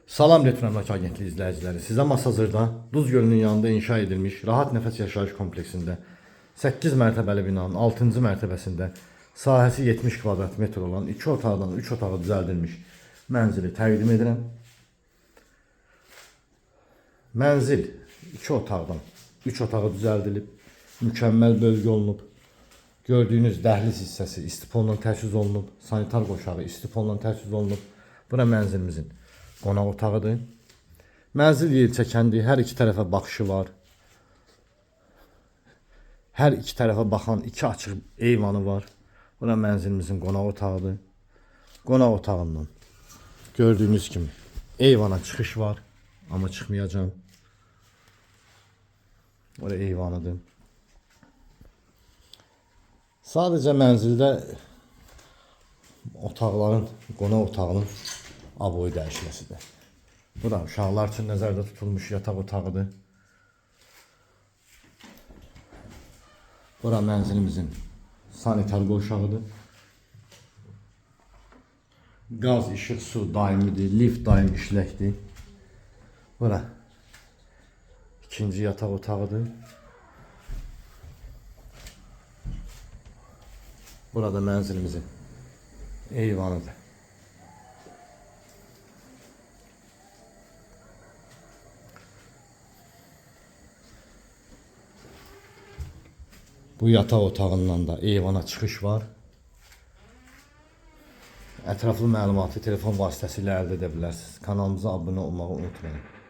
Salam Retro Əmlak Agentliyi izləyiciləri. Sizə Masazırda Duz gölünün yanında inşa edilmiş Rahat Nəfəs Yaşayış kompleksində 8 mərtəbəli binanın 6-cı mərtəbəsində sahəsi 70 kvadrat metr olan 2 otaqdan 3 otağa düzəldilmiş mənzili təqdim edirəm. Mənzil 2 otaqdan 3 otağa düzəldilib, mükəmməl bölgə olunub. Gördüyünüz dəhliz hissəsi istifonla təchiz olunub, sanitar qoşağı istifonla təchiz olunub. Bura mənzilimizin qonaq otağıdır. Mənzil yer çəkəndir, hər iki tərəfə baxışı var. Hər iki tərəfə baxan iki açıq eyvanı var. Bura mənzilimizin qonaq otağıdır. Qonaq otağından gördüyünüz kimi eyvana çıxış var, amma çıxmayacağım. Bura eyvanıdır. Sadəcə mənzildə otaqların, qonaq otağının aboyu dəyişməsidir. Bura uşaqlar üçün nəzərdə tutulmuş yataq otağıdır. Bura mənzilimizin sanitar qovşağıdır. Qaz, işıq, su daimidir, lift daim işləkdir. Bura ikinci yataq otağıdır. Burada mənzilimizin eyvanıdır. Bu yataq otağından da eyvana çıxış var. Ətraflı məlumatı telefon vasitəsilə əldə edə bilərsiniz. Kanalımıza abunə olmağı unutmayın.